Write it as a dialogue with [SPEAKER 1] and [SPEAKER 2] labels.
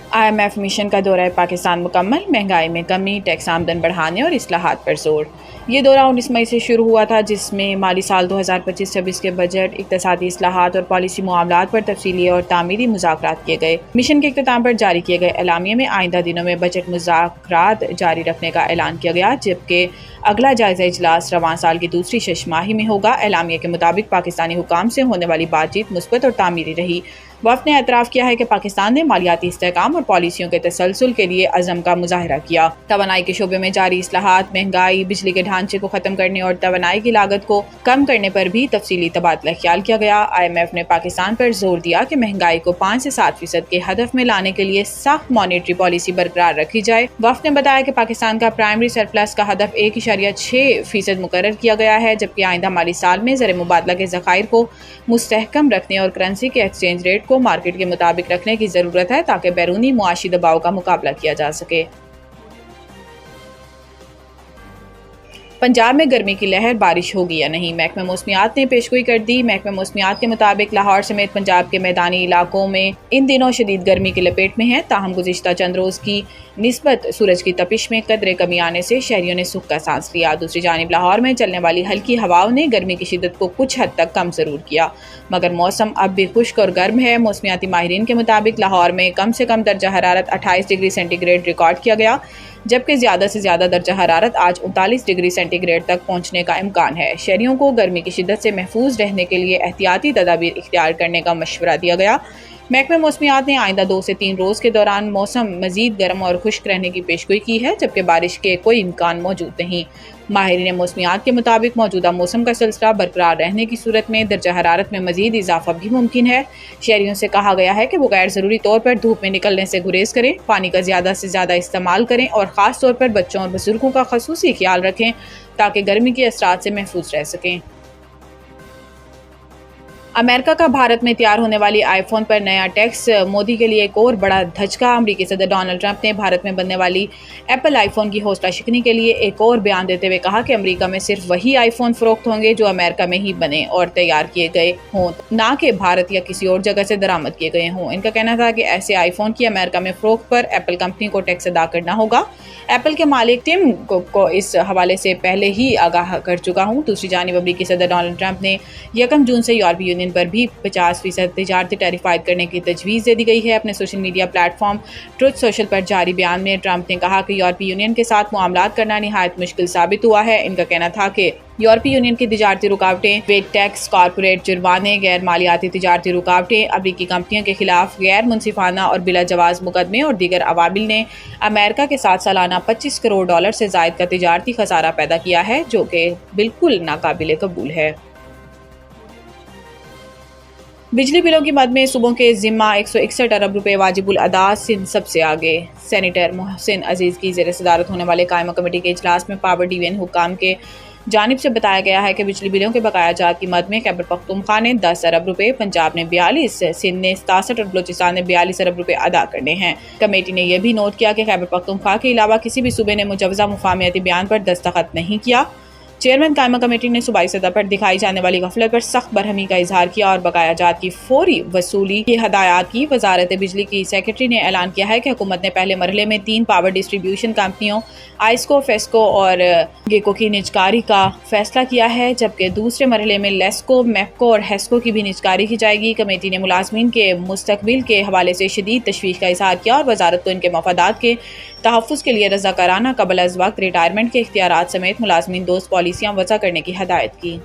[SPEAKER 1] IMF mission का दौरा पाकिस्तान मुकम्मल, महंगाई में कमी, टैक्स आमदन बढ़ाने और इस्लाहात पर जोर। ये दौरा 19 मई से शुरू हुआ था, जिसमें माली साल 2025-26 के बजट, इक़्तिसादी इस्लाहात और पॉलिसी मामलात पर तफसीली और तामीरी मुज़ाकरात किए गए। मिशन के इख्तिताम पर जारी किए गए एलामिया में आइंदा दिनों में बजट मुज़ाकरात जारी रखने का ऐलान किया गया, जबकि अगला जायज़ा इजलास रवां साल की दूसरी छमाही में होगा। एलामिया के मुताबिक पाकिस्तानी हुकाम से होने वाली बातचीत मुस्बत और तामीरी रही। वफ़द ने एतराफ़ किया है कि पाकिस्तान ने मालियाती इस्तेहकाम और पॉलिसियों के तसलसल के लिए अज़म का मुज़ाहरा किया। तवानाई के शोबे में जारी इस्लाहात, महंगाई, बिजली के ढांचे को ख़त्म करने और तवानाई की लागत को कम करने पर भी तफसीली तबादला ख्याल किया गया। IMF ने पाकिस्तान पर जोर दिया कि महंगाई को 5 से 7% के हदफ में लाने के लिए सख्त मॉनेटरी पॉलिसी बरकरार रखी जाए। वफ़द ने बताया कि पाकिस्तान का प्राइमरी सरप्लस का हदफ 1.6% मुकर्रर किया गया है, जबकि आइंदा माली साल में ज़र मुबादला के ज़खायर को मुस्तहकम रखने और करेंसी के एक्सचेंज रेट को मार्केट के मुताबिक रखने की ज़रूरत है, ताकि बैरूनी मुआशी दबाव का मुकाबला किया जा सके। पंजाब में गर्मी की लहर, बारिश होगी या नहीं, महकमा मौसमियात ने पेशगोई कर दी। महकमा मौसमियात के मुताबिक लाहौर समेत पंजाब के मैदानी इलाकों में इन दिनों शदीद गर्मी की लपेट में है। ताहम गुज़िश्ता चंद रोज़ की निस्बत सूरज की तपिश में कदरे कमी आने से शहरियों ने सुख का सांस लिया। दूसरी जानिब लाहौर में चलने वाली हल्की हवाओं ने गर्मी की शिद्दत को कुछ हद तक कम ज़रूर किया, मगर मौसम अब भी खुश्क और गर्म है। मौसमियाती माहिरीन के मुताबिक लाहौर में कम से कम दर्जा हरारत 28 डिग्री सेंटीग्रेड रिकॉर्ड किया गया, जबकि ज़्यादा से ज़्यादा दर्जा हरारत आज 39 डिग्री सेंटीग्रेड तक पहुंचने का इम्कान है। शहरियों को गर्मी की शिद्दत से महफूज रहने के लिए एहतियाती तदाबीर इख्तियार करने का मशवरा दिया गया। महकमा मौसमियात ने आइंदा 2 से 3 रोज़ के दौरान मौसम मज़ीद गर्म और खुश्क रहने की पेशगोई की है, जबकि बारिश के कोई इम्कान मौजूद नहीं। माहिरीन मौसमियात के मुताबिक मौजूदा मौसम का सिलसिला बरकरार रहने की सूरत में दर्जा हरारत में मज़ीद इजाफा भी मुमकिन है। शहरियों से कहा गया है कि वो गैर ज़रूरी तौर पर धूप में निकलने से गुरेज करें, पानी का ज़्यादा से ज़्यादा इस्तेमाल करें और ख़ास तौर पर बच्चों और बुजुर्गों का ख़ुसूसी ख्याल रखें, ताकि गर्मी के असरात से महफूज रह सकें। अमेरिका का भारत में तैयार होने वाली आईफोन पर नया टैक्स, मोदी के लिए एक और बड़ा धचका। अमेरिकी सदर डोनाल्ड ट्रंप ने भारत में बनने वाली एप्पल आईफोन की हौसला शिकनी के लिए एक और बयान देते हुए कहा कि अमेरिका में सिर्फ वही आईफोन फरोख्त होंगे जो अमेरिका में ही बने और तैयार किए गए हों, ना कि भारत या किसी और जगह से दरामद किए गए हों। इनका कहना था कि ऐसे आईफोन की अमेरिका में फरोख्त पर एप्पल कंपनी को टैक्स अदा करना होगा। एप्पल के मालिक टिम कुक को इस हवाले से पहले ही आगाह कर चुका हूँ। दूसरी जानिब अमेरिकी सदर डोनाल्ड ट्रंप ने 1 जून से यूरोपीय यूनियन पर भी 50% तिजारती टैरिफ आयद करने की तजवीज़ दे दी गई है। अपने social media platform truth social पर जारी बयान में ट्रंप ने कहा कि यूरोपीय यूनियन के साथ मुआमलात करना निहायत मुश्किल साबित हुआ है। इनका कहना था कि यूरोपीय यूनियन की तिजारती रुकावटें, वेट टैक्स, कॉर्पोरेट जुर्माने, गैर मालियाती तिजारती रुकावटें, अमेरिकी कंपनियों के खिलाफ गैर मुनसिफाना और बिला जवाज़ मुकदमे और दीगर अवामिल ने अमेरिका के साथ सालाना $25 करोड़ से ज़ायद का तिजारती खसारा पैदा किया है, जो कि बिल्कुल नाकाबिले कबूल है। बिजली बिलों की मद में सूबों के ज़िम्मा 161 अरब रुपए वाजिबुल अदा, सिंध सबसे आगे। सेनेटर मोहसिन अजीज़ की ज़ेर सदारत होने वाले कायमा कमेटी के इजलास में पावर डिवीजन हुकाम के जानिब से बताया गया है कि बिजली बिलों के बकाया जात की मद में खैबर पख्तूनख्वा ने 10 अरब रुपए, पंजाब ने 42, सिंध ने 67 और बलूचिस्तान ने 42 अरब रुपए अदा करने हैं। कमेटी ने यह भी नोट किया कि खैबर पख्तूनख्वा के अलावा किसी भी सूबे ने मुजवजा मुफाहमती बयान पर दस्तखत नहीं किया। चेयरमैन कायमा कमेटी ने सूबाई सतह पर दिखाई जाने वाली गफलत पर सख्त बरहमी का इजहार किया और बकाया जात की फौरी वसूली की हदायत की। वजारत बिजली की सेक्रेटरी ने ऐलान किया है कि हुकूमत ने पहले मरहले में 3 पावर डिस्ट्रीब्यूशन कंपनियों आइस्को, फेस्को और गेको की निजकारी का फैसला किया है, जबकि दूसरे मरहले में लेस्को, मैपको और हेस्को की भी निजकारी की जाएगी। कमेटी ने मुलाजमीन के मुस्तकबिल के हवाले से शदीद तशवीश का इजहार किया और वजारत को इनके मफादात के तहफ़्फ़ुज़ के लिए रज़ाकाराना कबल अज़ वक्त रिटायरमेंट के इख्तियारात समेत मुलाजमीन दोस्त पॉलिसियाँ वज़ा करने की हदायत की।